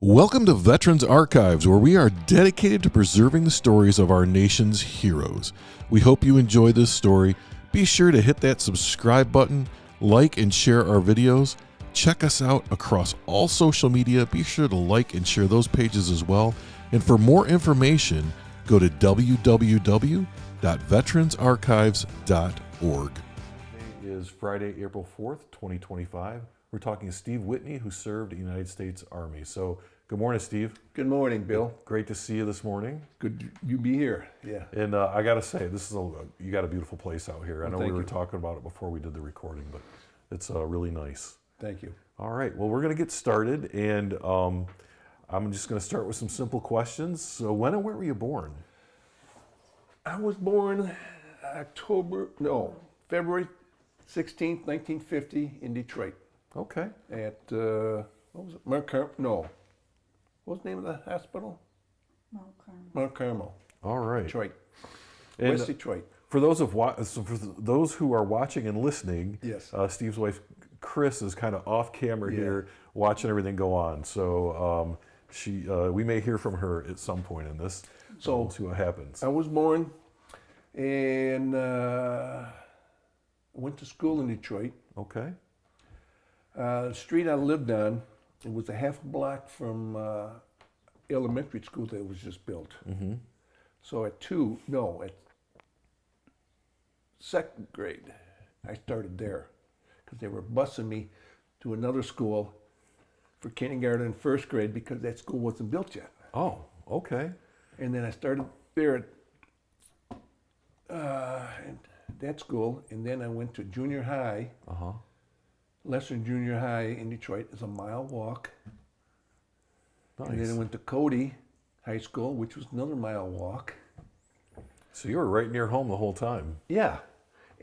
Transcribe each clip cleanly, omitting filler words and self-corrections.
Welcome to Veterans Archives, where we are dedicated to preserving the stories of our nation's heroes. We hope you enjoy this story. Be sure to hit that subscribe button, like and share our videos. Check us out across all social media. Be sure to like and share those pages as well. And for more information, go to www.veteransarchives.org. Today is Friday, April 4th, 2025. We're talking to Steve Whitney, who served in the United States Army. So, good morning, Steve. Good morning, Bill. Great to see you this morning. Good you be here. Yeah. And I got to say, this is you got a beautiful place out here. I know we were you. talking about it before we did the recording, but it's really nice. Thank you. All right. Well, we're going to get started, and I'm just going to start with some simple questions. So, when and where were you born? I was born February 16th, 1950 in Detroit. Okay. At, what was it? What was the name of the hospital? Mount Carmel. All right. Detroit. And West Detroit. For those who are watching and listening, Yes. Steve's wife, Chris, is kind of off camera here watching everything go on. So we may hear from her at some point in this. So we'll see what happens. I was born and went to school in Detroit. Okay. The street I lived on, it was a half block from elementary school that was just built. Mm-hmm. So at second grade, I started there because they were busing me to another school for kindergarten and first grade because that school wasn't built yet. Oh, okay. And then I started there at that school, and then I went to junior high. Uh-huh. Lesser Junior High in Detroit is a mile walk. Nice. And then I went to Cody High School, which was another mile walk. So you were right near home the whole time. Yeah.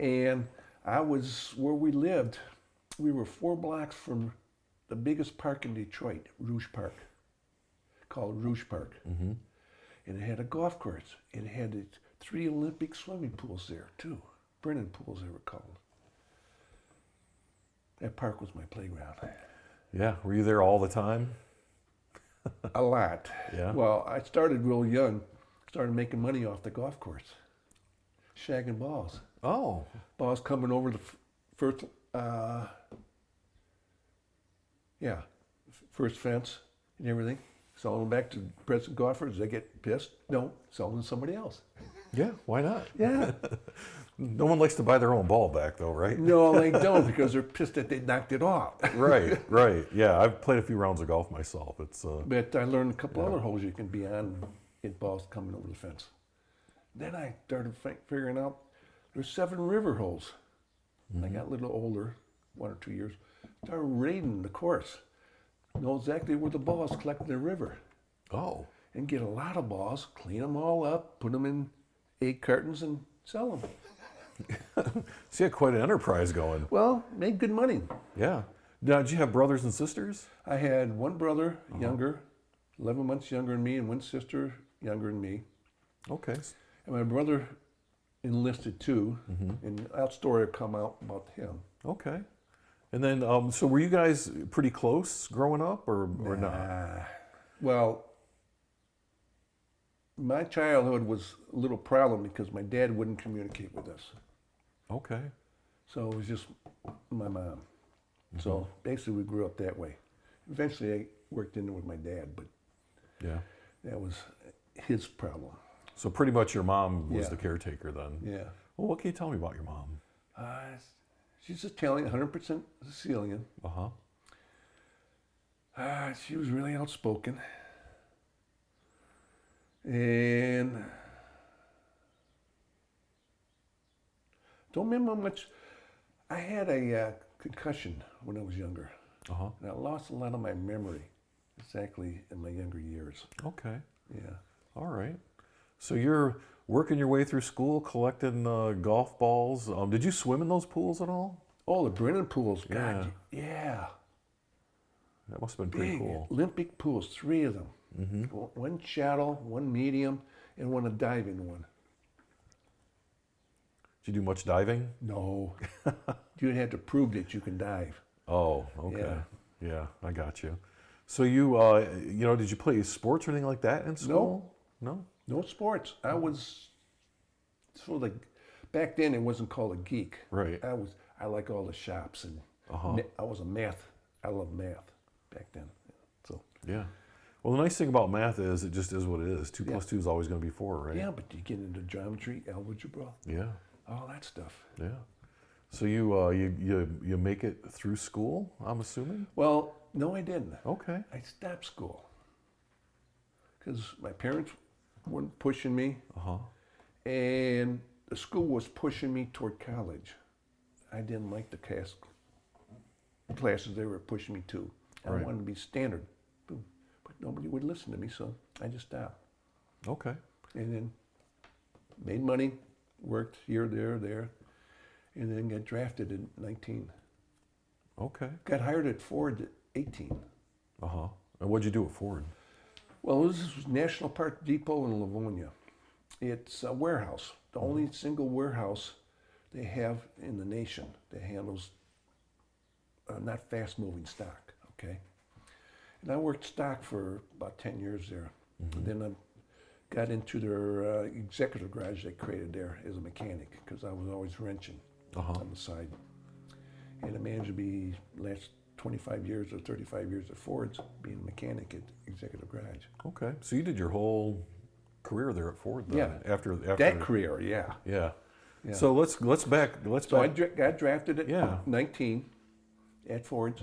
And I was where we lived. We were 4 blocks from the biggest park in Detroit, Rouge Park, called Rouge Park. Mm-hmm. And it had a golf course. It had 3 Olympic swimming pools there, too. Brennan pools, they were called. That park was my playground. Yeah. Were you there all the time? A lot. Yeah. Well, I started real young. Started making money off the golf course. Shagging balls. Oh. Balls coming over the first fence and everything. Selling them back to present golfers. They get pissed. No, sell them to somebody else. Yeah, why not? Yeah. No one likes to buy their own ball back, though, right? No, they don't because they're pissed that they knocked it off. Right. Yeah, I've played a few rounds of golf myself. It's But I learned a couple other holes you can be on and get balls coming over the fence. Then I started figuring out there's 7 river holes. Mm-hmm. I got a little older, 1 or 2 years. Started raiding the course. Know exactly where the balls collect in the river. Oh. And get a lot of balls, clean them all up, put them in egg cartons and sell them. So you had quite an enterprise going. Well, made good money. Yeah. Now, did you have brothers and sisters? I had one brother, younger, 11 months younger than me, and one sister younger than me. Okay. And my brother enlisted too, and that story will come out about him. Okay. And then, so were you guys pretty close growing up, or not? Well, my childhood was a little problem because my dad wouldn't communicate with us. Okay. So it was just my mom. Mm-hmm. So basically we grew up that way. Eventually I worked in it with my dad, but yeah, that was his problem. So pretty much your mom was the caretaker then? Yeah. Well, what can you tell me about your mom? She's Italian, 100% Sicilian. Uh-huh. She was really outspoken. And don't remember much. I had a concussion when I was younger. Uh-huh. And I lost a lot of my memory, exactly in my younger years. Okay. Yeah. All right. So you're working your way through school, collecting golf balls. Did you swim in those pools at all? Oh, the Brennan pools. God, yeah. That must have been pretty cool. Olympic pools, 3 of them. Mm-hmm. 1 shallow, 1 medium, and 1 a diving one. Did you do much diving? No. You had to prove that you can dive. Oh, okay. Yeah, I got you. So did you play sports or anything like that in school? No. No sports. I was sort of like, back then it wasn't called a geek. Right. I like all the shops, and I was I love math back then. So yeah. Well, the nice thing about math is it just is what it is. 2 plus 2 is always going to be 4, right? Yeah, but you get into geometry, algebra, all that stuff. Yeah. So you make it through school, I'm assuming? Well, no, I didn't. Okay. I stopped school because my parents weren't pushing me, and the school was pushing me toward college. I didn't like the classes they were pushing me to. I wanted to be standard. Boom. But nobody would listen to me, so I just stopped. Okay. And then made money, worked here, there, and then got drafted at 19. Okay. Got hired at Ford at 18. And what'd you do at Ford? Well, this is National Park Depot in Livonia. It's a warehouse, the only single warehouse they have in the nation that handles not fast-moving stock, okay? And I worked stock for about 10 years there. And then I got into their executive garage they created there as a mechanic, because I was always wrenching on the side. And I managed to be last 25 years or 35 years at Ford's being a mechanic at executive garage. Okay. So you did your whole career there at Ford then? Yeah. After that career, yeah. Yeah. So let's back. So I got drafted at 19 at Ford's,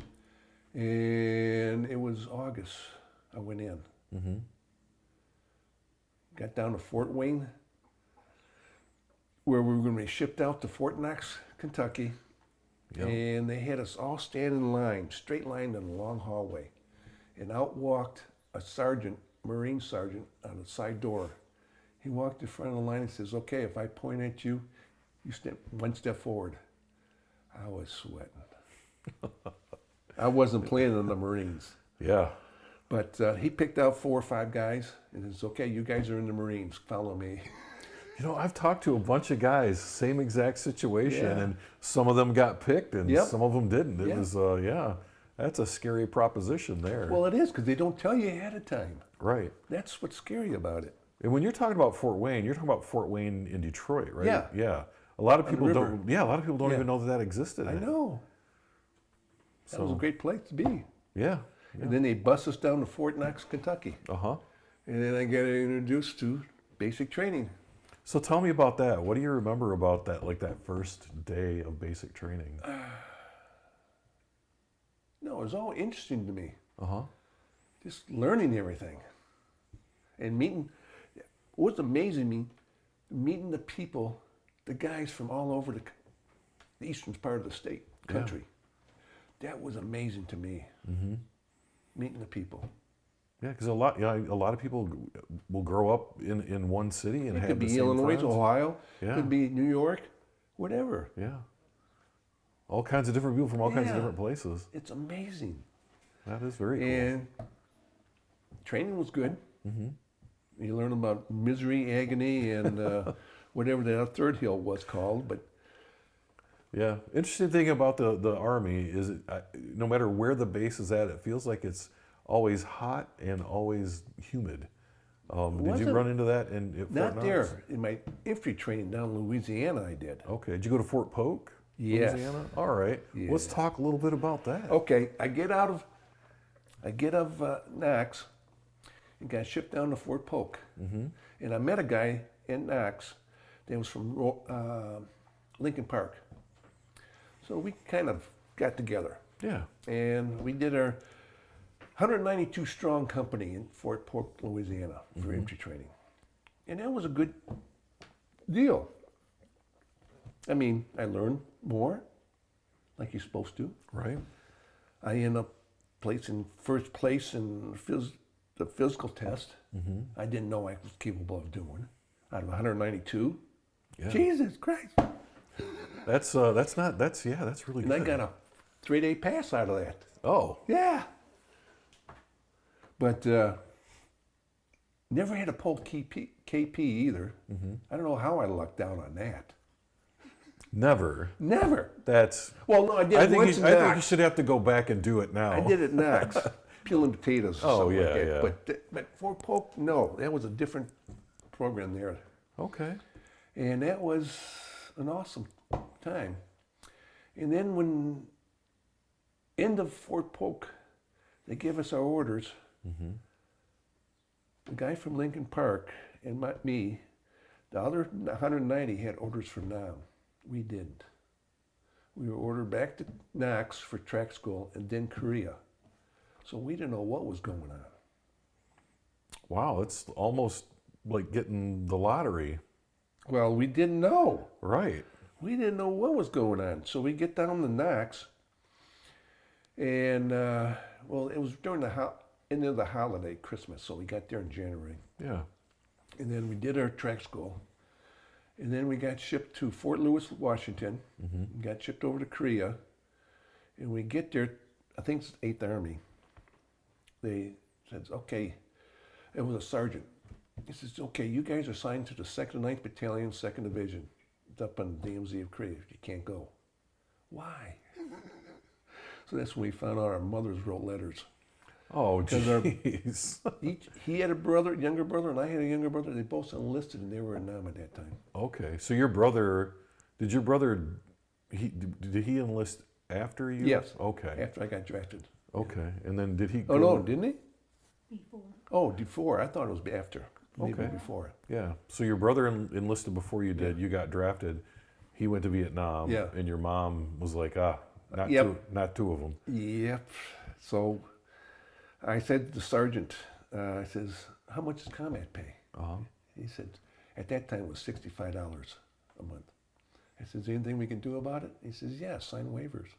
and it was August I went in. Got down to Fort Wayne, where we were going to be shipped out to Fort Knox, Kentucky, and they had us all stand in line, straight line in a long hallway, and out walked a sergeant, Marine sergeant, on the side door. He walked in front of the line and says, "Okay, if I point at you, you step one step forward." I was sweating. I wasn't playing on the Marines. Yeah. But he picked out 4 or 5 guys and says, "Okay, you guys are in the Marines, follow me." I've talked to a bunch of guys, same exact situation, and some of them got picked and some of them didn't. It was, that's a scary proposition there. Well, it is, because they don't tell you ahead of time. Right. That's what's scary about it. And when you're talking about Fort Wayne, you're talking about Fort Wayne in Detroit, right? Yeah. Yeah. A lot of people don't. Yeah, a lot of people don't even know that existed. I know. That was a great place to be. Yeah. And then they bus us down to Fort Knox, Kentucky. And then I got introduced to basic training. So tell me about that. What do you remember about that, like that first day of basic training? No, it was all interesting to me. Just learning everything. And meeting, what was amazing me, meeting the people, the guys from all over the eastern part of the state, country. That was amazing to me. Meeting the people. Yeah, because a lot of people will grow up in one city and have could the be same Illinois, friends. Ohio, could be New York, whatever. Yeah. All kinds of different people from all kinds of different places. It's amazing. That is very cool. And training was good. You learn about misery, agony, and whatever that third hill was called. But yeah, interesting thing about the Army is no matter where the base is at, it feels like it's always hot and always humid. Did you run into that in Fort Knox? Not there. In my infantry training down in Louisiana, I did. Okay. Did you go to Fort Polk? Yes. Louisiana? All right. Yeah. Let's talk a little bit about that. Okay. I get out of Knox and got shipped down to Fort Polk. And I met a guy in Knox that was from Lincoln Park. So we kind of got together. Yeah. And we did our 192 strong company in Fort Polk, Louisiana for infantry training. And that was a good deal. I mean, I learned more, like you're supposed to. Right. I ended up placing first place in the physical test. I didn't know I was capable of doing out of 192. Yeah. Jesus Christ. That's really And good. I got a 3-day pass out of that. Oh. Yeah. But never had a pull KP either. I don't know how I lucked out on that. Never. Never. That's. Well, no, I did I it think once you, in I think you Knox. should have to go back and do it now. I did it Knox. peeling potatoes or Oh, something yeah, like that. yeah. But Fort Polk, no, that was a different program there. Okay. And that was an awesome time. And then when end of Fort Polk, they gave us our orders. Mm-hmm. The guy from Lincoln Park and me, the other 190 had orders for Nam. We didn't. We were ordered back to Knox for track school and then Korea. So we didn't know what was going on. Wow, it's almost like getting the lottery. Well, we didn't know. Right. We didn't know what was going on. So we get down to Knox, and well, it was during the end of the holiday, Christmas. So we got there in January, Yeah. and then we did our track school, and then we got shipped to Fort Lewis, Washington. Mm-hmm. Got shipped over to Korea, and we get there. I think it's 8th Army. They said, okay, it was a sergeant. He says, okay, you guys are assigned to the 2nd 9th Battalion, 2nd Division. It's up on the DMZ of Korea. You can't go. Why? So that's when we found out our mothers wrote letters. Oh, Because jeez. he had a brother, younger brother, and I had a younger brother. They both enlisted, and they were in Nam at that time. Okay, so did he enlist after you? Yes. Okay. After I got drafted. Okay, and then did he go? Oh, no, didn't he? Before. Oh, before. I thought it was after. Maybe Okay. before. Yeah, so your brother enlisted before you did. You got drafted. He went to Vietnam. Yeah. And your mom was like, not Yep. not two of them. Yep. So I said to the sergeant, I says, how much does combat pay? Uh-huh. He said, at that time it was $65 a month. I said, is there anything we can do about it? He says, yeah, sign waivers.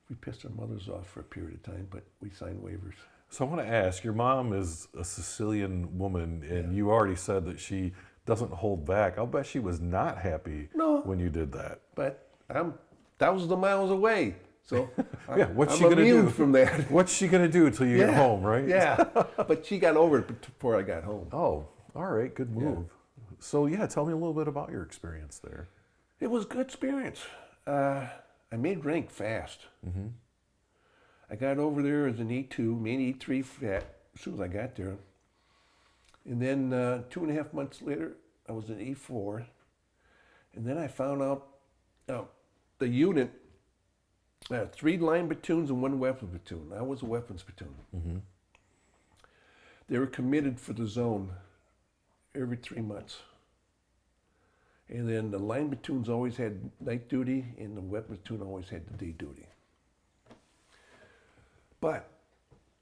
We pissed our mothers off for a period of time, but we signed waivers. So I want to ask, your mom is a Sicilian woman, and you already said that she doesn't hold back. I'll bet she was not happy when you did that. But I'm thousands of miles away. So Yeah, what's I'm she gonna immune do from that. What's she gonna do until you get home, right? Yeah, but she got over it before I got home. Oh, all right, good move. So yeah, tell me a little bit about your experience there. It was a good experience. I made rank fast. Mm-hmm. I got over there as an E2, maybe E3 fat as soon as I got there. And then 2.5 months later, I was an E4. And then I found out the unit, 3 line platoons and 1 weapons platoon. I was a weapons platoon. Mm-hmm. They were committed for the zone every 3 months. And then the line platoons always had night duty, and the weapons platoon always had the day duty. But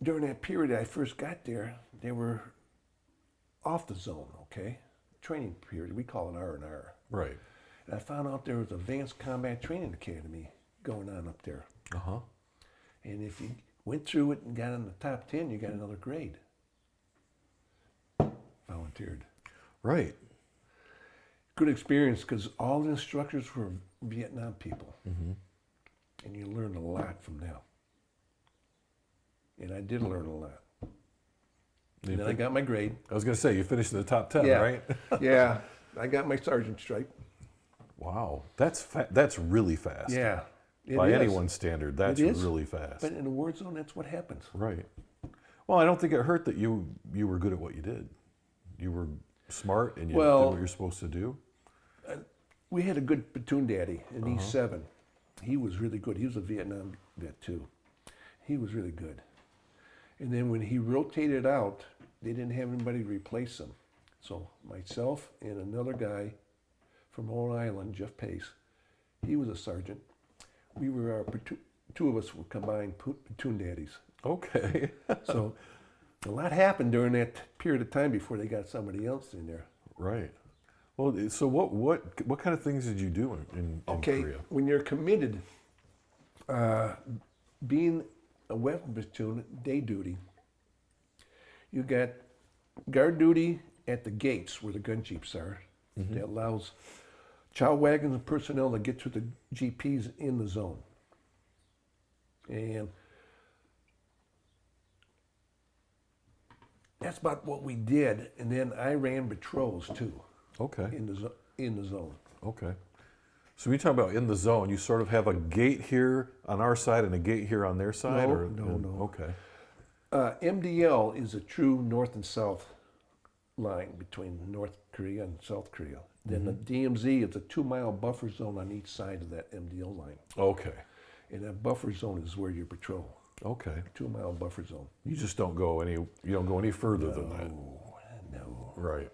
during that period I first got there, they were off the zone, okay? Training period, we call it R&R. Right. And I found out there was Advanced Combat Training Academy going on up there. Uh-huh. And if you went through it and got in the top 10, you got another grade. Volunteered. Right. Good experience because all the instructors were Vietnam people. Mm-hmm. And you learned a lot from them. And I did learn a lot. And then I got my grade. I was gonna say, you finished in the top 10, Yeah. right? Yeah, I got my sergeant stripe. Wow, that's really fast. Yeah. it By is. anyone's standard, that's It is. really fast. But in a war zone, that's what happens. Right. Well, I don't think it hurt that you were good at what you did. You were smart and you did what you're supposed to do. We had a good platoon daddy in E7. He was really good. He was a Vietnam vet too. He was really good. And then when he rotated out, they didn't have anybody to replace him. So myself and another guy from Long Island, Jeff Pace, he was a sergeant. We were our two of us were combined platoon daddies. Okay. So a lot happened during that period of time before they got somebody else in there. Right. Well, so what kind of things did you do in Korea? When you're committed, being a weapon platoon, day duty, you got guard duty at the gates where the gun jeeps are. Mm-hmm. That allows chow wagons and personnel to get to the GPs in the zone. And that's about what we did. And then I ran patrols too. Okay. In the zone. Okay. So when you talk about in the zone, you sort of have a gate here on our side and a gate here on their side? No. Okay. MDL is a true north and south line between North Korea and South Korea. Then the DMZ is a 2-mile buffer zone on each side of that MDL line. Okay. And that buffer zone is where you patrol. Okay. 2-mile buffer zone. You just don't go any further than that. No. Right.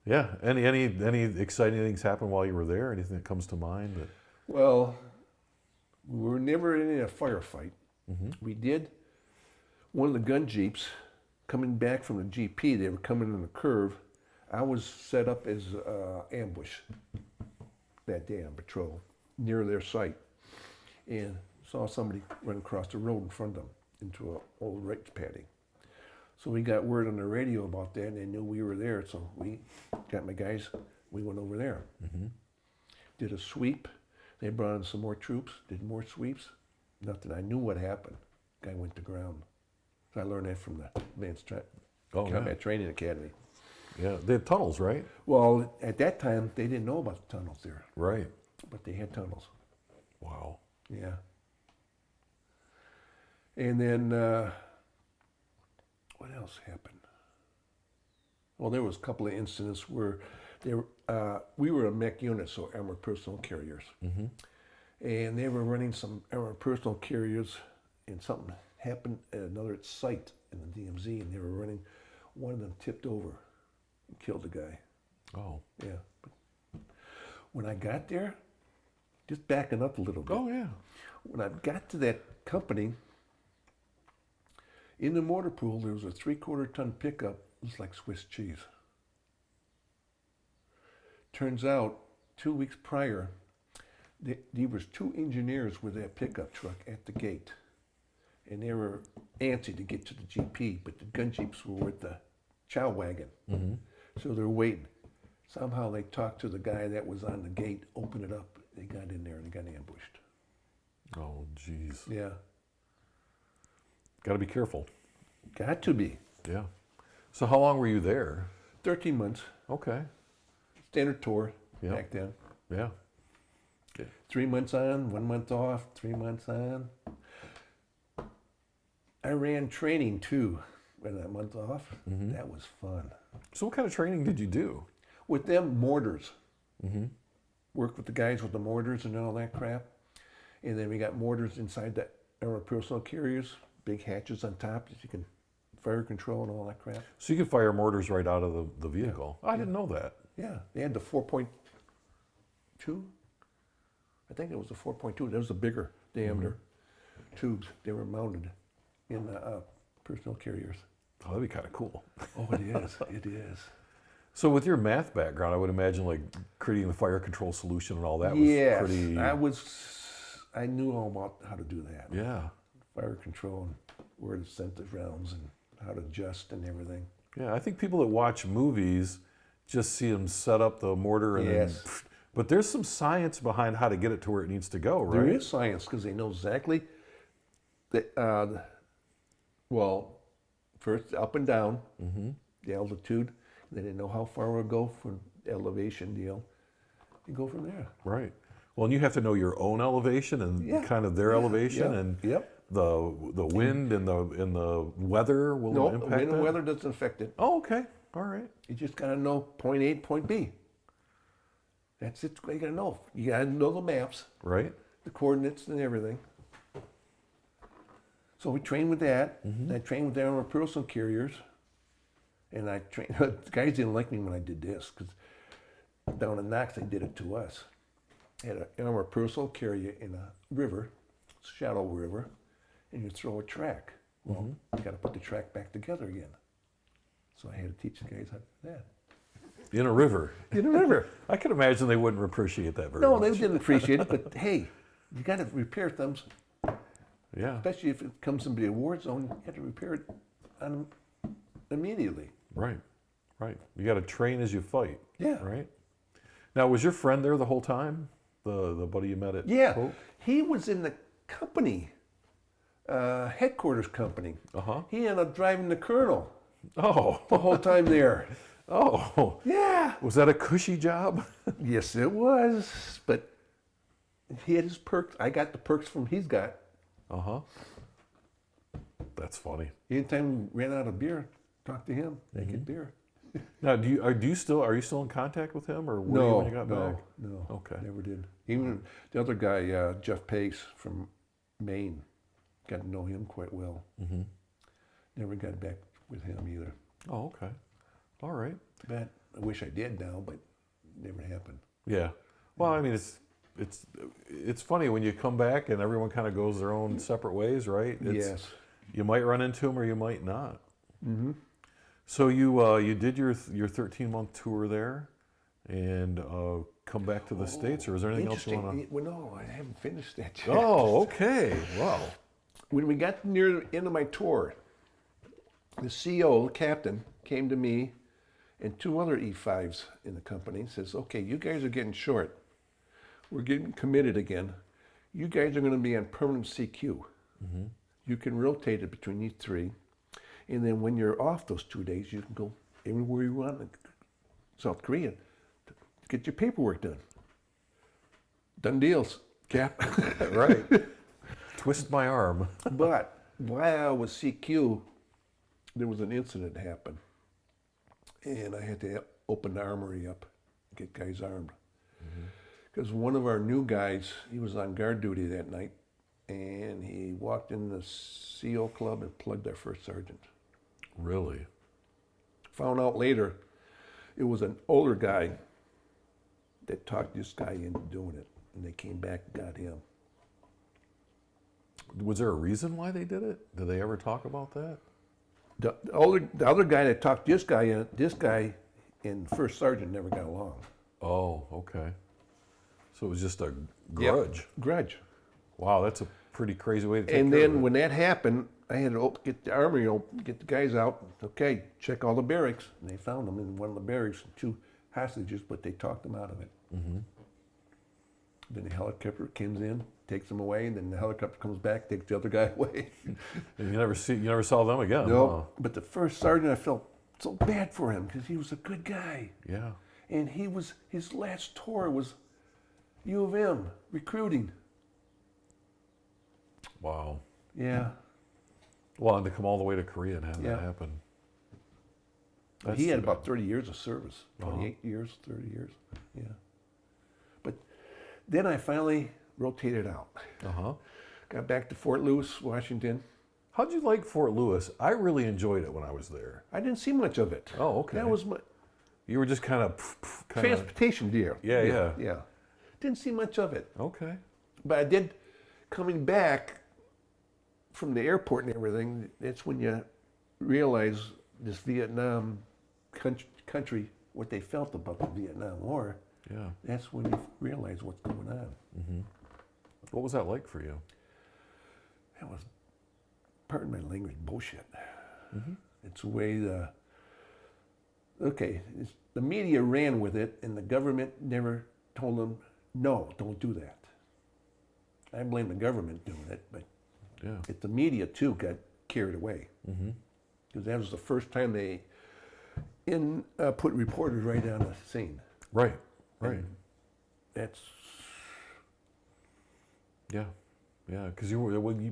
Yeah. Any exciting things happen while you were there? Anything that comes to mind? Well, we were never in a firefight. We did. One of the gun jeeps coming back from the GP, they were coming in the curve. I was set up as ambush that day on patrol near their site, and saw somebody run across the road in front of them into an old rice paddy. So we got word on the radio about that, and they knew we were there. So we got my guys. We went over there, did a sweep. They brought in some more troops, did more sweeps. Nothing. I knew what happened. Guy went to ground. So I learned that from the Advanced Combat Training Academy. Yeah, they had tunnels, right? Well, at that time, they didn't know about the tunnels there. Right. But they had tunnels. Wow. Yeah. And then, what else happened? Well, there was a couple of incidents where we were a mech unit, so armored personnel carriers. And they were running some armored personnel carriers, and something happened at another site in the DMZ, and they were running, one of them tipped over and killed a guy. Oh. Yeah. But when I got there, just backing up a little bit. Oh, yeah. When I got to that company, in the mortar pool, there was a 3/4-ton pickup. It was like Swiss cheese. Turns out, 2 weeks prior, there was 2 engineers with that pickup truck at the gate. And they were antsy to get to the GP, but the gun jeeps were with the chow wagon. So they're waiting. Somehow they talked to the guy that was on the gate, opened it up, they got in there and they got ambushed. Oh, geez. Yeah. Got to be careful. Got to be. Yeah. So how long were you there? 13 months. Okay. Standard tour Yep. back then. Yeah. 3 months on, 1 month off, 3 months on. I ran training too, with that month off. That was fun. So what kind of training did you do? With them, mortars. Worked with the guys with the mortars and all that crap. And then we got mortars inside the armored personnel carriers, big hatches on top that you can fire control and all that crap. So you could fire mortars right out of the vehicle. I didn't know that. Yeah, they had the 4.2. I think it was the 4.2. That was the bigger diameter tubes. They were mounted in the personnel carriers. Oh, that'd be kind of cool. Oh, it is. It is. So with your math background, I would imagine like creating the fire control solution and all that Yes, was pretty... I knew all about how to do that. Yeah. Fire control and where to send the rounds and how to adjust and everything. Yeah, I think people that watch movies just see them set up the mortar and then... But there's some science behind how to get it to where it needs to go, right? There is science because they know exactly that, well, first up and down, the altitude, then they know how far it will go from the elevation deal. You go from there. Right. Well, and you have to know your own elevation and kind of their elevation and the wind and the weather will impact wind that? and weather doesn't affect it. Oh, okay. All right. You just got to know point A, point B. That's it. You got to know. You got to know the maps, Right. the coordinates and everything. So we trained with that. I trained with the armored personnel carriers. And I trained, the guys didn't like me when I did this because down in Knox they did it to us. They had an armored personnel carrier in a river, shallow river, and you throw a track. Well, you got to put the track back together again. So I had to teach the guys how to do that. In a river. In a river. I can imagine they wouldn't appreciate that very No, much. they didn't appreciate it, but hey, you got to repair things, Yeah. especially if it comes into a war zone, you got to repair it immediately. Right. Right. You got to train as you fight. Yeah. Right. Now, was your friend there the whole time? The buddy you met at Polk? He was in the company, headquarters company. Uh-huh. He ended up driving the colonel Oh. the whole time there. Oh. Yeah. Was that a cushy job? Yes, it was. But he had his perks. I got the perks from he's got. Uh-huh. That's funny. Anytime we ran out of beer, talk to him. They get beer. Now, are you still in contact with him, or were you when you got back? No. Okay. Never did. Even the other guy, Jeff Pace from Maine, got to know him quite well. Mm-hmm. Never got back with him either. Oh, okay. All right. But I wish I did now, but never happened. Yeah. Well, I mean, it's funny when you come back and everyone kind of goes their own separate ways, right? Yes. You might run into them or you might not. Mm-hmm. So you did your 13-month tour there, and come back to the States, or is there anything else you want to? Well, no, I haven't finished that yet. Oh, okay. Wow. When we got near the end of my tour, the CO, the captain, came to me and two other E5s in the company, says, okay, you guys are getting short. We're getting committed again. You guys are going to be on permanent CQ. Mm-hmm. You can rotate it between these three. And then when you're off those 2 days, you can go everywhere you want in South Korea to get your paperwork done. Done deals, Cap. Right. Twist my arm. But while I was CQ, there was an incident happen. And I had to open the armory up, get guys armed. Because one of our new guys, he was on guard duty that night, and he walked in the CO club and plugged our first sergeant. Really? Found out later, it was an older guy that talked this guy into doing it, and they came back and got him. Was there a reason why they did it? Did they ever talk about that? The other guy that talked this guy and first sergeant never got along. Oh, okay. So it was just a grudge. Yep. Grudge. Wow, that's a pretty crazy way to take And care of then it. when that happened, I had to get the armory, get the guys out. Okay, check all the barracks. And they found them in one of the barracks, two hostages, but they talked them out of it. Mm-hmm. Then the helicopter comes in, takes them away, and then the helicopter comes back, takes the other guy away. And you never saw them again. No, Huh? but the first sergeant, I felt so bad for him because he was a good guy. Yeah. And his last tour was U of M, recruiting. Wow. Yeah. Well, and to come all the way to Korea and have that happen. He had about 30 years of service, 28 Uh-huh. years, 30 years. Yeah. But then I finally rotated out. Uh-huh. Got back to Fort Lewis, Washington. How'd you like Fort Lewis? I really enjoyed it when I was there. I didn't see much of it. Oh, okay. That was my You were just kind of... transportation deal. Yeah. Didn't see much of it. Okay. But I did, coming back from the airport and everything, that's when you realize this Vietnam country, what they felt about the Vietnam War. Yeah. That's when you realize what's going on. Mm-hmm. What was that like for you? That was, pardon my language, bullshit. Mm-hmm. It's the way the media ran with it, and the government never told them, no, don't do that. I blame the government doing it, but the media too got carried away. Because that was the first time they put reporters right on the scene. Right. And that's... Yeah, because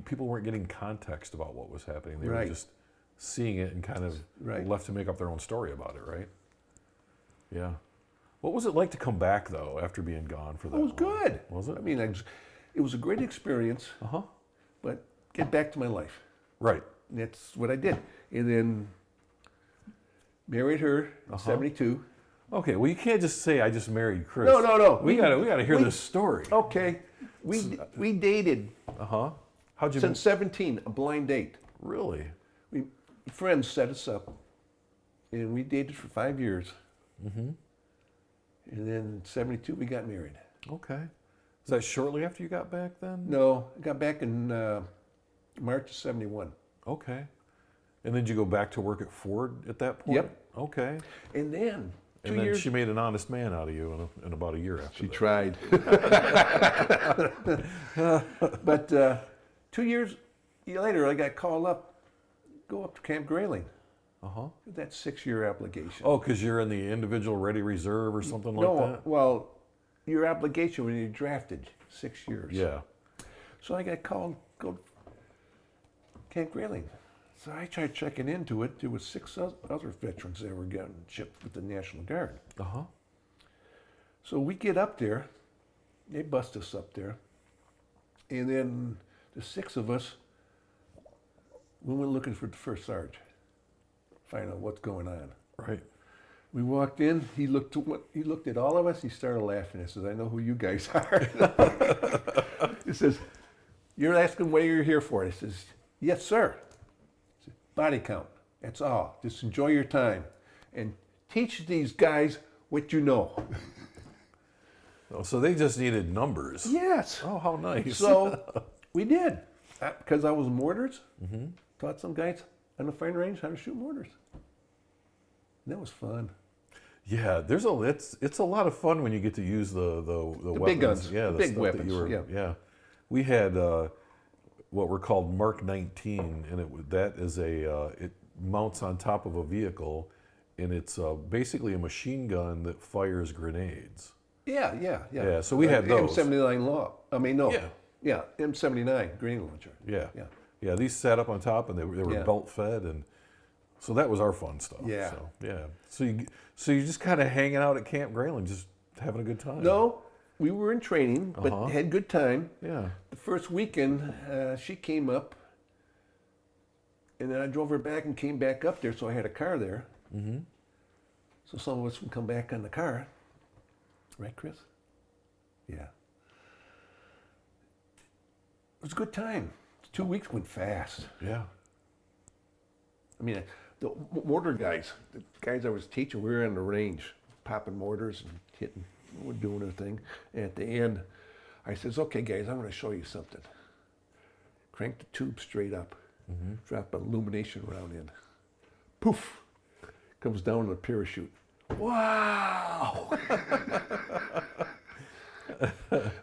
people weren't getting context about what was happening. They were just seeing it and kind of left to make up their own story about it, right? Yeah. What was it like to come back, though, after being gone for that long? It was good. Was it? I mean, it was a great experience, but get back to my life. Right. And that's what I did. And then married her in 72. Okay, well, you can't just say, I just married Chris. No. We gotta hear this story. Okay. We dated How'd you... since 17, a blind date. Really? Friends set us up, and we dated for 5 years. And then in 72, we got married. Okay. Is that shortly after you got back then? No, I got back in March of 71. Okay. And then did you go back to work at Ford at that point? Yep. Okay. And then And then she made an honest man out of you in about a year after She that. tried. But 2 years later, I got called up, go up to Camp Grayling. That 6-year obligation. Oh, because you're in the individual ready reserve or something like No, that? well, your obligation when you're drafted, 6 years. Yeah. So I got called, go Camp Grayling. So I tried checking into it. There was 6 other veterans that were getting shipped with the National Guard. So we get up there. They bust us up there. And then the 6 of us, we went looking for the first sergeant. Find out what's going on. Right. We walked in. He looked at all of us. He started laughing. He says, "I know who you guys are." He says, "You're asking what you're here for?" He says, "Yes, sir." He said, "Body count. That's all. Just enjoy your time and teach these guys what you know." Oh, so they just needed numbers. Yes. Oh, how nice. So we did, because I was mortars. Taught some guys on the firing range how to shoot mortars. And that was fun. Yeah, it's a lot of fun when you get to use the weapons. Big guns, Yeah, the the big stuff weapons, That you were, yeah. We had what were called Mark 19, and that is it mounts on top of a vehicle, and it's basically a machine gun that fires grenades. Yeah. Yeah, so we had those. M79 law. I mean, no. Yeah. Yeah, M79 grenade launcher. Yeah. These sat up on top, and they were Yeah. belt fed, and so that was our fun stuff. Yeah. So, yeah. So you're just kind of hanging out at Camp Grayling, just having a good time. No, we were in training, but had good time. Yeah. The first weekend, she came up, and then I drove her back and came back up there, so I had a car there. So some of us would come back on the car. Right, Chris? Yeah. It was a good time. 2 weeks went fast. Yeah. I mean, the mortar guys, the guys I was teaching, we were on the range, popping mortars and hitting, we're doing our thing. And at the end, I says, "Okay, guys, I'm going to show you something." Crank the tube straight up, drop an illumination round in. Poof! Comes down in a parachute. Wow!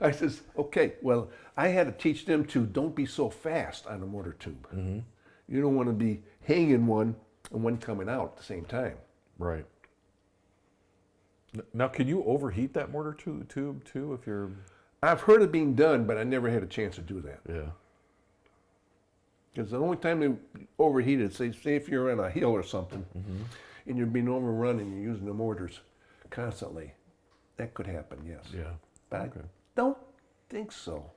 I says, "Okay, well, I had to teach them to don't be so fast on a mortar tube. You don't want to be hanging one and one coming out at the same time." Right. Now, can you overheat that mortar tube too if you're... I've heard it being done, but I never had a chance to do that. Yeah. Because the only time they overheat it, say if you're on a hill or something, and you're being overrun and you're using the mortars constantly, that could happen, yes. Yeah. But I don't think so.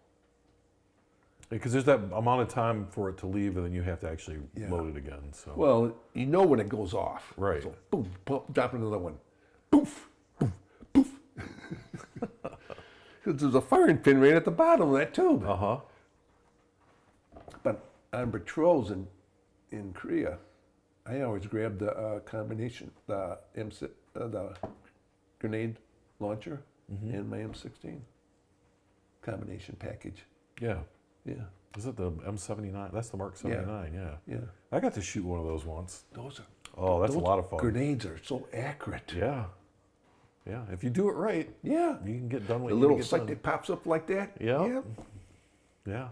Because there's that amount of time for it to leave, and then you have to actually load it again. So. Well, you know when it goes off. Right. So boom, pump, drop another one. Poof, poof, poof. Because there's a firing pin right at the bottom of that tube. But on patrols in Korea, I always grabbed the combination, the grenade launcher and my M16 combination package. Yeah. Yeah. Is it the M79? That's the Mark 79, yeah. I got to shoot one of those once. Those are... Oh, that's a lot of fun. Grenades are so accurate. Yeah. Yeah. If you do it right, Yeah. you can get done what The you little need to get sight done. that pops up like that. Yeah. Yeah.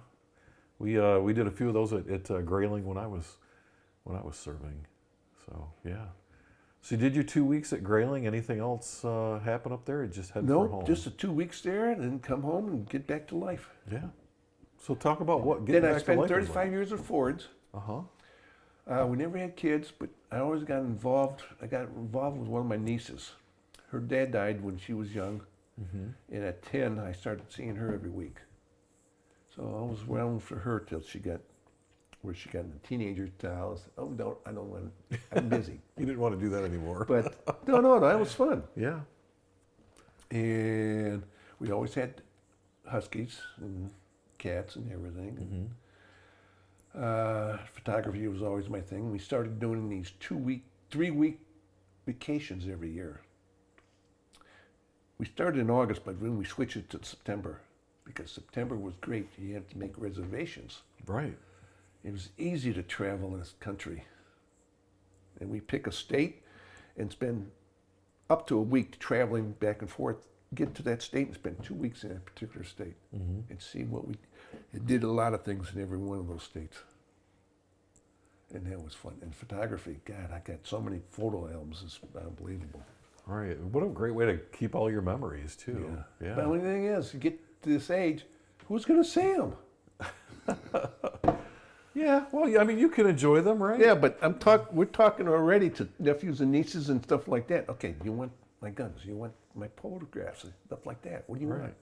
We did a few of those at Grayling when I was serving. So yeah. So you did your 2 weeks at Grayling. Anything else happen up there? Or just head for home? No, just the 2 weeks there, and then come home and get back to life. Yeah. So talk about what. Then I back to spent life is 35 years at Ford's. We never had kids, but I always got involved. I got involved with one of my nieces. Her dad died when she was young, and at 10, I started seeing her every week. So I was around for her till she got where she got in the teenager to house. Oh, I don't want. I'm busy. You didn't want to do that anymore. But no, that was fun. Yeah. And we always had huskies and cats and everything. Photography was always my thing. We started doing these 3-week vacations every year. We started in August, but then we switched it to September because September was great. You had to make reservations. Right. It was easy to travel in this country. And we pick a state and spend up to a week traveling back and forth, get to that state and spend 2 weeks in that particular state and see what it did a lot of things in every one of those states. And that was fun. And photography, God, I got so many photo albums. It's unbelievable. All right. What a great way to keep all your memories, too. Yeah. But the only thing is, you get to this age, who's going to see them? Yeah. Well, I mean, you can enjoy them, right? Yeah, but we're talking already to nephews and nieces and stuff like that. Okay, you want my guns? You want my photographs and stuff like that? What do you want?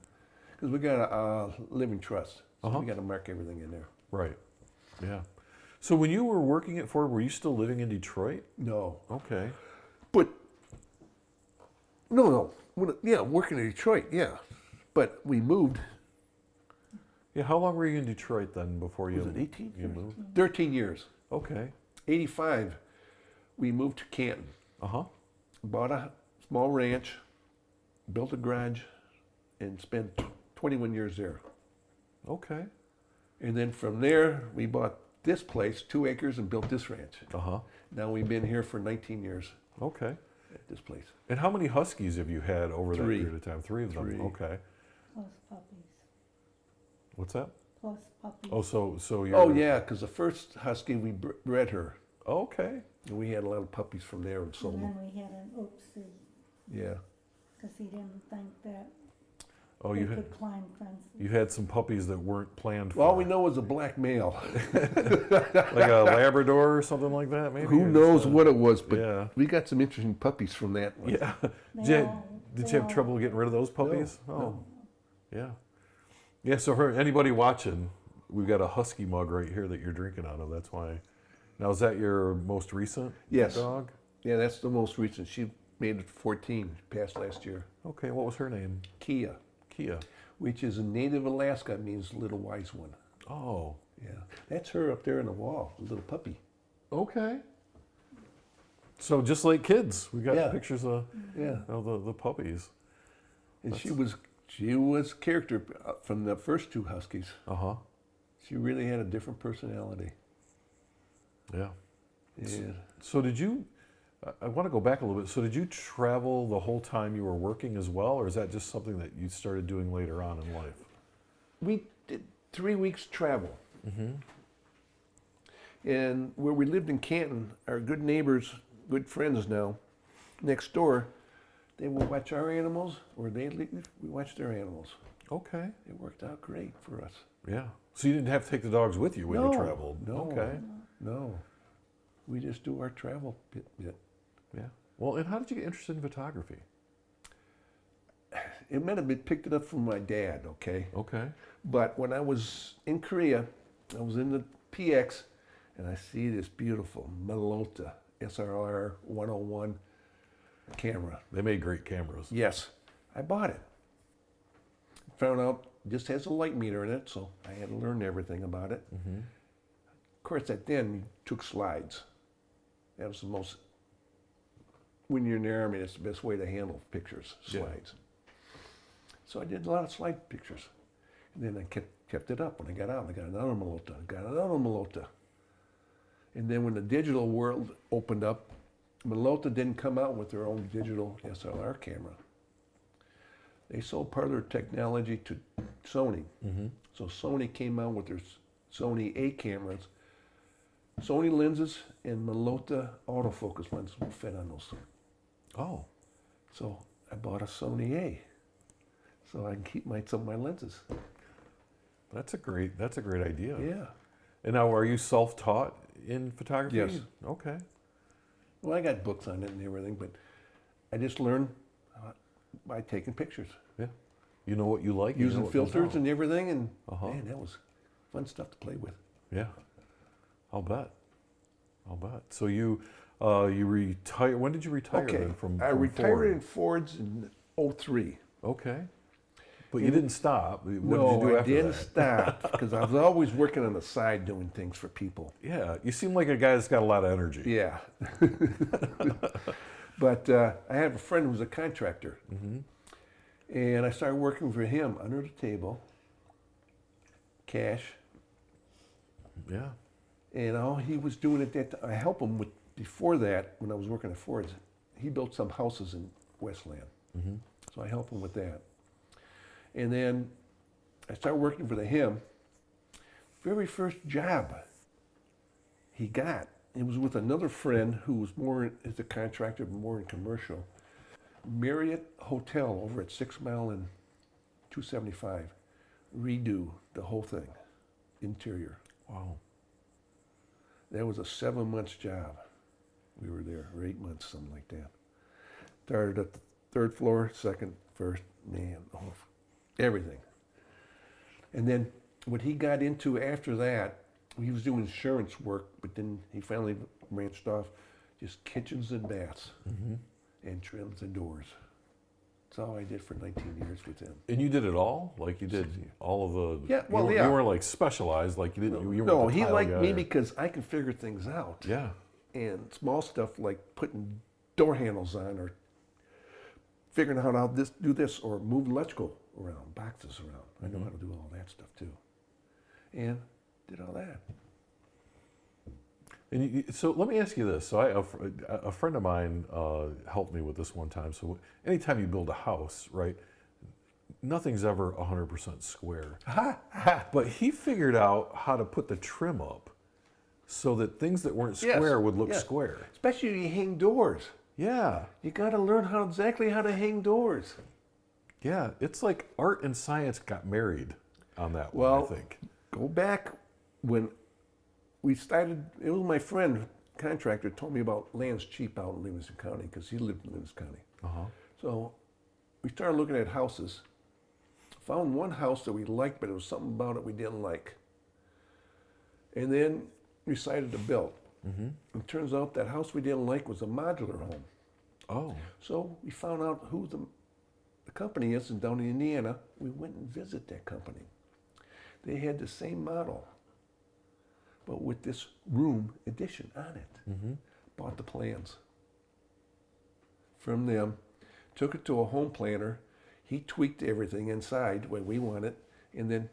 Because we got a living trust, so we got to mark everything in there. Right. Yeah. So when you were working at Ford, were you still living in Detroit? No. Okay. But no. Yeah, working in Detroit. Yeah, but we moved. Yeah. How long were you in Detroit then before you? Was it 18 you years? moved? 13 years. Okay. 85, we moved to Canton. Bought a small ranch, built a garage, and spent 21 years there. Okay. And then from there, we bought this place, 2 acres, and built this ranch. Now we've been here for 19 years. Okay. At this place. And how many huskies have you had over that 3. period of time? 3 of them. 3. Okay. Plus puppies. What's that? Plus puppies. Oh, so you're. Oh yeah, because the first husky we bred her. Okay. And we had a lot of puppies from there and sold And them. then we had an oopsie, Yeah. because he didn't think that Oh, they you could climb fences. had some puppies that weren't planned for. Well, all we know is a black male. Like a Labrador or something like that, maybe. Who or knows just what it was, but yeah. we got some interesting puppies from that one. Yeah. They Did you have trouble getting rid of those puppies? No, Oh, no. yeah. Yeah. So for anybody watching, we've got a husky mug right here that you're drinking out of. That's why. Now, is that your most recent dog? Yeah, that's the most recent. She made it 14, passed last year. Okay. What was her name? Kia, which is a native Alaska, means little wise one. Oh. Yeah, that's her up there on the wall, the little puppy. Okay. So just like kids, we got Yeah. pictures of Yeah, the puppies. and she was character from the first 2 huskies. She really had a different personality. Yeah. Yeah. So did you? I want to go back a little bit. So did you travel the whole time you were working as well, or is that just something that you started doing later on in life? We did 3 weeks travel. And where we lived in Canton, our good neighbors, good friends now, next door, they would watch our animals, or they watched their animals. Okay. It worked out great for us. Yeah. So you didn't have to take the dogs with you when you traveled? No. Okay. No. We just do our travel bit. Yeah. Well, and how did you get interested in photography? It might have been picked it up from my dad, okay? Okay. But when I was in Korea, I was in the PX, and I see this beautiful Melota SRR 101 camera. They made great cameras. Yes, I bought it. Found out it just has a light meter in it, so I had to learn everything about it. Of course, at then we took slides. That was the most. When you're in the Army, it's the best way to handle pictures, slides. So I did a lot of slide pictures. And then I kept it up. When I got out, I got another Melota. And then when the digital world opened up, Melota didn't come out with their own digital SLR camera. They sold part of their technology to Sony. So Sony came out with their Sony A cameras. Sony lenses and Melota autofocus lenses will fit on those. Oh. So I bought a Sony A, so I can keep some of my lenses. That's a great idea. Yeah. And now, are you self-taught in photography? Yes. Okay. Well, I got books on it and everything, but I just learned by taking pictures. Yeah. You know what you like. Using what goes filters out. and everything, and man, that was fun stuff to play with. Yeah. I'll bet. So you retired. When did you retire then from I retired Ford? in Ford's in 03. Okay. But you didn't stop. What did you do No, I after didn't that? stop because I was always working on the side doing things for people. Yeah, you seem like a guy that's got a lot of energy. Yeah. But I have a friend who's a contractor. And I started working for him under the table, cash. Yeah. And all he was doing at that time, I helped him with, before that, when I was working at Ford's, he built some houses in Westland. So I helped him with that. And then I started working for him. Very first job he got it was with another friend who was more as a contractor, more in commercial. Marriott Hotel over at 6 Mile and 275. Redo the whole thing, interior. Wow. That was a 7 months job. We were there, or 8 months, something like that. Started at the 3rd floor, 2nd, 1st, man, everything. And then what he got into after that, he was doing insurance work, but then he finally branched off just kitchens and baths and trims and doors. That's all I did for 19 years with him. And you did it all? Like you did all of the... Yeah, well, you yeah. You weren't like specialized, like you didn't... You weren't No, the he tile liked guy me or- because I can figure things out. Yeah. And small stuff like putting door handles on or figuring out how to do this or move electrical around, boxes around. I know how to do all that stuff too. And did all that. And so let me ask you this. So a friend of mine helped me with this one time. So anytime you build a house, right, nothing's ever 100% square. But he figured out how to put the trim up so that things that weren't square would look square. Especially when you hang doors. Yeah. You got to learn exactly how to hang doors. Yeah. It's like art and science got married on that Well, one, I think. Go back when we started, it was my friend, contractor, told me about land's cheap out in Livingston County because he lived in Livingston County. Uh-huh. So we started looking at houses. Found one house that we liked, but it was something about it we didn't like. And then decided to build. It turns out that house we didn't like was a modular home. Oh. So we found out who the company is, and down in Indiana, we went and visited that company. They had the same model, but with this room addition on it. Bought the plans from them, took it to a home planner. He tweaked everything inside the way we want it, and then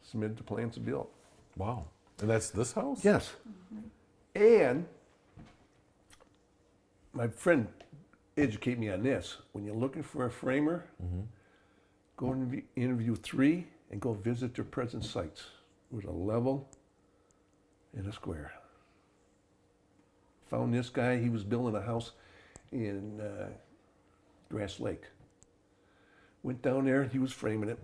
submitted the plans to build. Wow. And that's this house? Yes. And my friend educated me on this. When you're looking for a framer, go and interview 3 and go visit their present sites with a level and a square. Found this guy, he was building a house in Grass Lake. Went down there, he was framing it,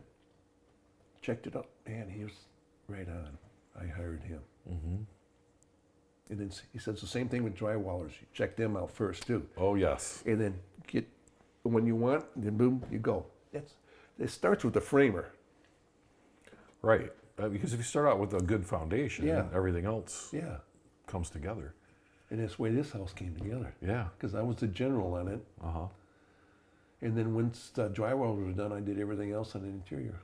checked it up, man, he was right on. I hired him. And then he says the same thing with drywallers. You check them out first too. Oh, yes. And then get the one you want, then boom, you go. It starts with the framer. Right. Because if you start out with a good foundation, everything else Yeah. comes together. And that's the way this house came together. Yeah. Because I was the general on it. Uh-huh. And then once the drywall was done, I did everything else on the interior.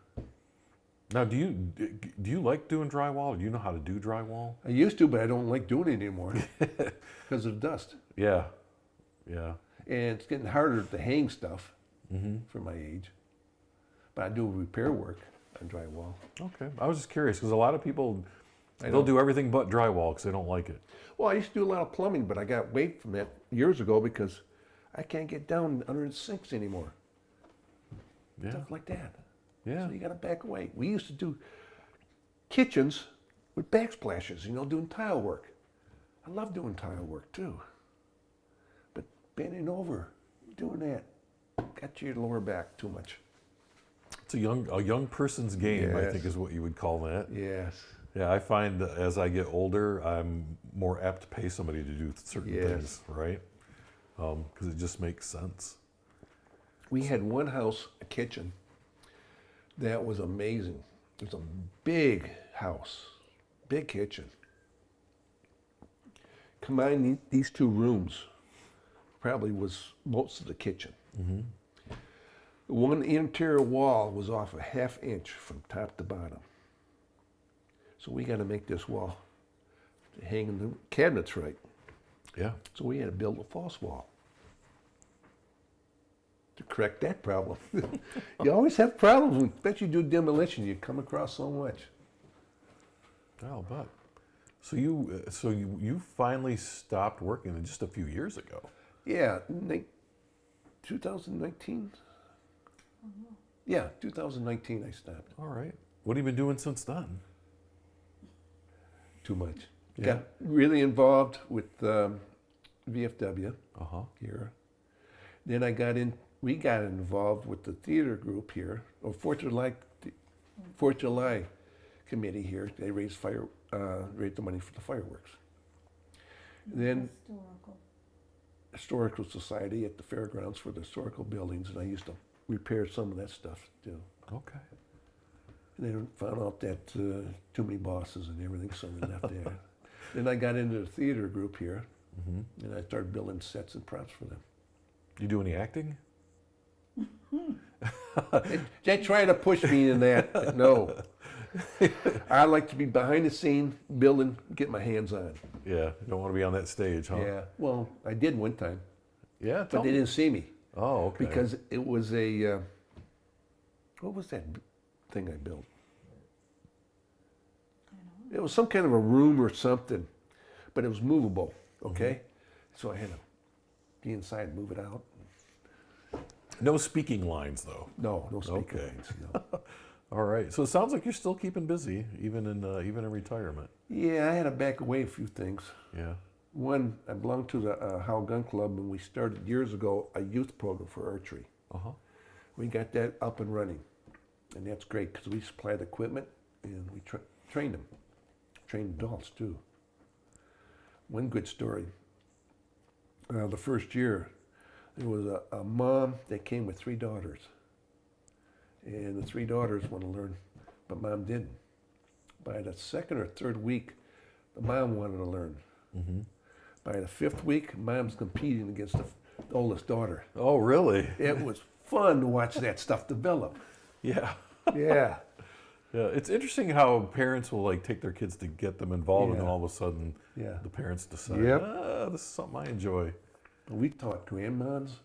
Now, do you like doing drywall? Do you know how to do drywall? I used to, but I don't like doing it anymore because of dust. Yeah. Yeah. And it's getting harder to hang stuff for my age. But I do repair work on drywall. Okay. I was just curious because a lot of people, they'll do everything but drywall because they don't like it. Well, I used to do a lot of plumbing, but I got waived from that years ago because I can't get down under the sinks anymore. Yeah. Stuff like that. Yeah. So you got to back away. We used to do kitchens with backsplashes, doing tile work. I love doing tile work too. But bending over, doing that, got your lower back too much. It's a young person's game, I Yes. think is what you would call that. Yes. Yeah, I find that as I get older, I'm more apt to pay somebody to do certain Yes. things, right? Because it just makes sense. We had one house, a kitchen, that was amazing. It was a big house, big kitchen. Combine these 2 rooms, probably was most of the kitchen. One interior wall was off a ½ inch from top to bottom. So we got to make this wall to hang in the cabinets right. Yeah. So we had to build a false wall to correct that problem. You always have problems, especially you do demolition. You come across so much. I'll bet. So you finally stopped working just a few years ago. Yeah, 2019. Yeah, 2019 I stopped. All right. What have you been doing since then? Too much. Yeah. Got really involved with VFW here. Then we got involved with the theater group here, or Fourth of July committee here. They raised the money for the fireworks. Then Historical Society at the fairgrounds for the historical buildings, and I used to repair some of that stuff too. Okay. And then found out that too many bosses and everything, so we left there. Then I got into the theater group here, and I started building sets and props for them. You do any acting? They try to push me in that, but no. I like to be behind the scene, building, get my hands on. Yeah, you don't want to be on that stage, huh? Yeah, well, I did one time, Yeah, but they didn't see me Oh, okay. because it was what was that thing I built? It was some kind of a room or something, but it was movable, okay? So I had to be inside and move it out. No speaking lines, though. No speaking Okay. lines, no. All right. So it sounds like you're still keeping busy, even in retirement. Yeah, I had to back away a few things. Yeah. One, I belonged to the Howe Gun Club, and we started years ago a youth program for archery. We got that up and running, and that's great because we supplied the equipment and we trained them, trained adults too. One good story. The first year, there was a mom that came with 3 daughters, and the 3 daughters want to learn, but mom didn't. By the 2nd or 3rd week, the mom wanted to learn. By the 5th week, mom's competing against the oldest daughter. Oh, really? It was fun to watch that stuff develop. Yeah. Yeah. Yeah. It's interesting how parents will like take their kids to get them involved, and then Yeah. all of a sudden, Yeah. the parents decide, Yep. this is something I enjoy. We taught grandmoms,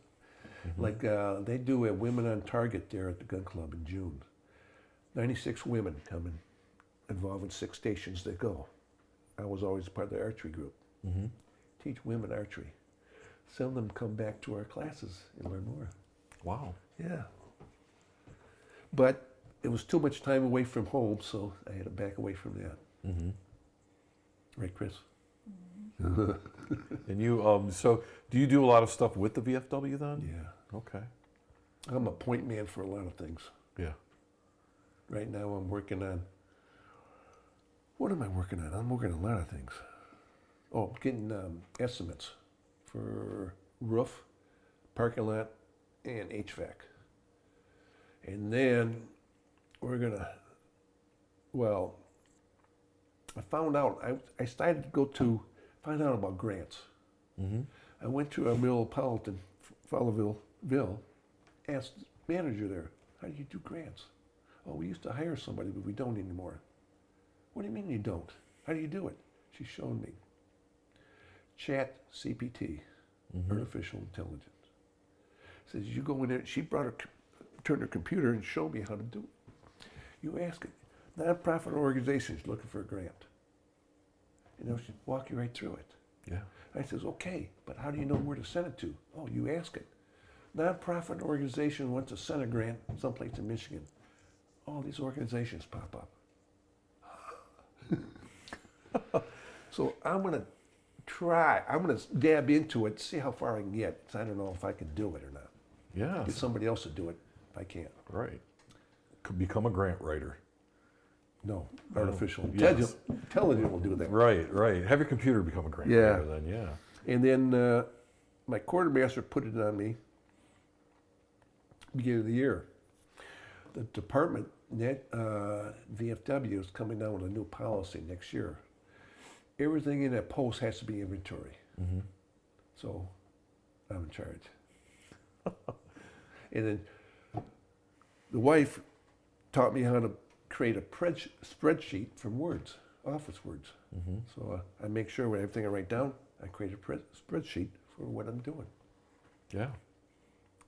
like they do a Women on Target there at the gun club in June. 96 women coming, involved in 6 stations they go. I was always part of the archery group. Teach women archery. Some of them come back to our classes and learn more. Wow. Yeah. But it was too much time away from home, so I had to back away from that. Right, Chris? And you, so do you do a lot of stuff with the VFW then? Yeah. Okay. I'm a point man for a lot of things. Yeah. Right now I'm working on, what am I working on? I'm working on a lot of things. Oh, getting estimates for roof, parking lot, and HVAC. And then we're gonna, well, I found out, I started to go to find out about grants. I went to our Metropolitan, Fallowville, asked the manager there, how do you do grants? Oh, we used to hire somebody, but we don't anymore. What do you mean you don't? How do you do it? She showed me. Chat CPT, artificial intelligence. Says you go in there. She turned her computer and showed me how to do it. You ask it. Nonprofit organizations looking for a grant. You know, she'll walk you right through it. Yeah. I says, okay, but how do you know where to send it to? Oh, you ask it. Nonprofit organization wants to send a grant someplace in Michigan. All these organizations pop up. So I'm gonna dab into it, see how far I can get. So I don't know if I can do it or not. Yeah. Get somebody else to do it if I can't. Right. Could become a grant writer. No, artificial Yes. intelligence will do that. Right, right. Have your computer become a grant Yeah. writer then, yeah. And then my quartermaster put it on me beginning of the year. The department, VFW, is coming down with a new policy next year. Everything in that post has to be inventory. So I'm in charge. And then the wife taught me how to create a spreadsheet from words, office words. So I make sure with everything I write down, I create a spreadsheet for what I'm doing. Yeah.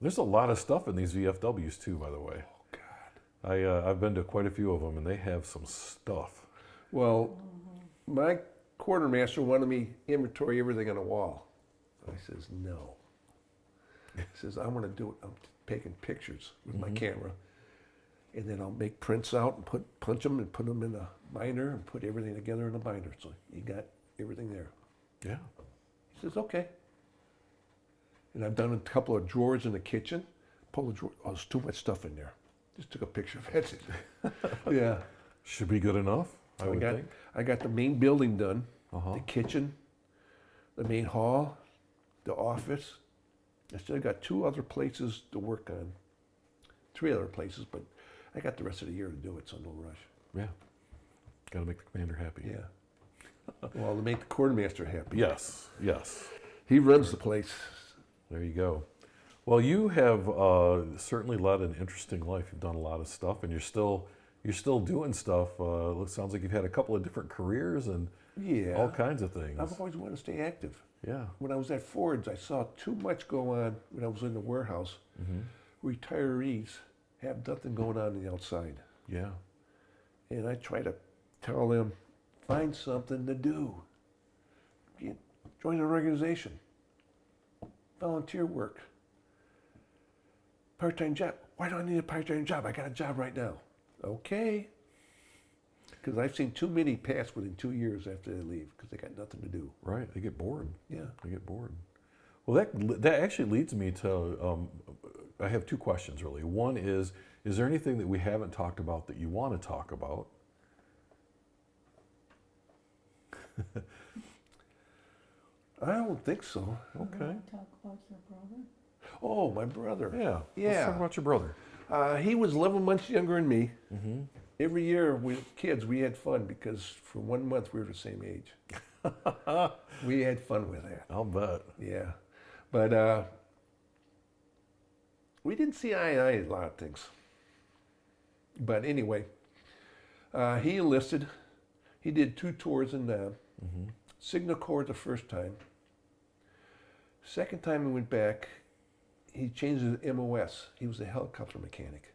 There's a lot of stuff in these VFWs too, by the way. Oh, God. I've been to quite a few of them, and they have some stuff. Well, my quartermaster wanted me inventory everything on the wall. I says, no. He says, I want to do it. I'm taking pictures with my camera, and then I'll make prints out and punch them and put them in a binder and put everything together in a binder. So you got everything there. Yeah. He says, okay. And I've done a couple of drawers in the kitchen. Pull the drawer. Oh, there's too much stuff in there. Just took a picture of it. Yeah. Should be good enough, I would think. I got the main building done, Uh-huh. the kitchen, the main hall, the office. I still got 2 other places to work on. 3 other places, but I got the rest of the year to do it, so no rush. Yeah. Got to make the commander happy. Yeah. Well, to make the quartermaster happy. Yes. Yes. He runs the place. There you go. Well, you have certainly led an interesting life. You've done a lot of stuff, and you're still doing stuff. It sounds like you've had a couple of different careers and Yeah. all kinds of things. I've always wanted to stay active. Yeah. When I was at Ford's, I saw too much go on when I was in the warehouse. Retirees have nothing going on the outside. Yeah. And I try to tell them, find something to do. Join an organization. Volunteer work. Part-time job. Why do I need a part-time job? I got a job right now. Okay. Because I've seen too many pass within 2 years after they leave because they got nothing to do. Right. They get bored. Yeah. They get bored. Well, that actually leads me to, I have 2 questions really. One is there anything that we haven't talked about that you want to talk about? I don't think so. Okay. You wanna talk about your brother? Oh, my brother. Yeah. Yeah. Let's talk about your brother. He was 11 months younger than me. Mm-hmm. Every year with kids, we had fun because for 1 month we were the same age. We had fun with that. I'll bet. Yeah. But we didn't see eye to eye on a lot of things. But anyway, he enlisted. He did 2 tours in Nam. Signal Corps the first time. Second time he went back, he changed his MOS. He was a helicopter mechanic.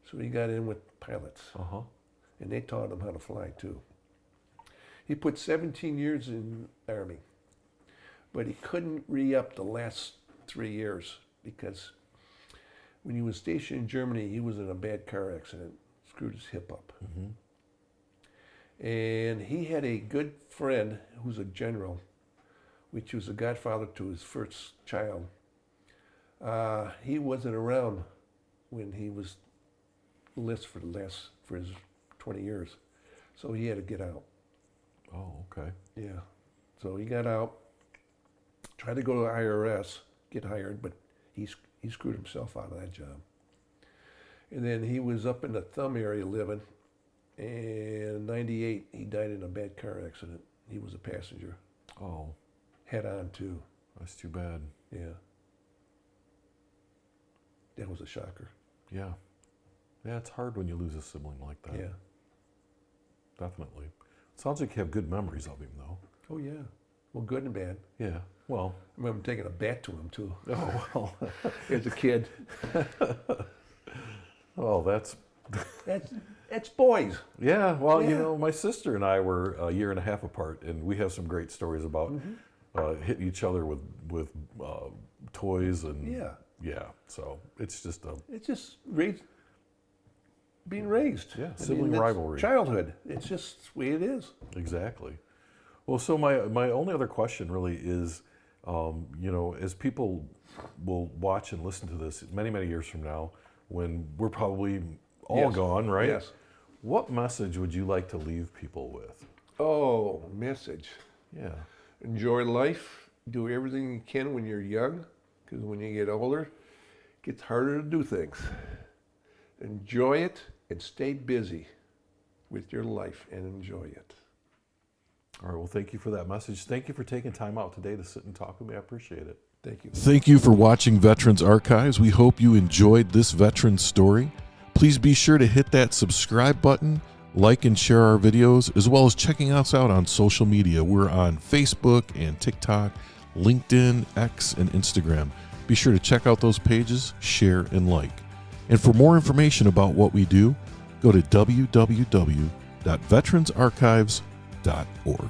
So he got in with pilots. Uh-huh. And they taught him how to fly too. He put 17 years in the Army. But he couldn't re-up the last 3 years because when he was stationed in Germany, he was in a bad car accident, screwed his hip up. And he had a good friend who's a general, which was a godfather to his first child. He wasn't around when he was enlisted for his 20 years. So he had to get out. Oh, okay. Yeah. So he got out, tried to go to IRS, get hired, but he screwed himself out of that job. And then he was up in the Thumb area living, and in 98, he died in a bad car accident. He was a passenger. Oh, Head on, too. that's too bad. Yeah. That was a shocker. Yeah. Yeah, it's hard when you lose a sibling like that. Yeah. Definitely. Sounds like you have good memories of him, though. Oh, yeah. Well, good and bad. Yeah. Well. I remember taking a bat to him, too, Oh, well. as a kid. Oh, that's. That's boys. Yeah. Well, you Yeah. know, my sister and I were a year and a half apart, and we have some great stories about hitting each other with toys and. Yeah. Yeah. So it's just a. It's just being raised. Yeah, I mean, sibling that's rivalry. Childhood. It's just the way it is. Exactly. Well, so my only other question really is, you know, as people will watch and listen to this many, many years from now, when we're probably all Yes. gone, right? Yes. What message would you like to leave people with? Oh, message. Yeah. Enjoy life. Do everything you can when you're young, because when you get older, it gets harder to do things. Enjoy it and stay busy with your life and enjoy it. All right. Well, thank you for that message. Thank you for taking time out today to sit and talk with me. I appreciate it. Thank you. Thank you for watching Veterans Archives. We hope you enjoyed this veteran story. Please be sure to hit that subscribe button, like and share our videos, as well as checking us out on social media. We're on Facebook and TikTok, LinkedIn, X, and Instagram. Be sure to check out those pages, share, and like. And for more information about what we do, go to www.veteransarchives.org.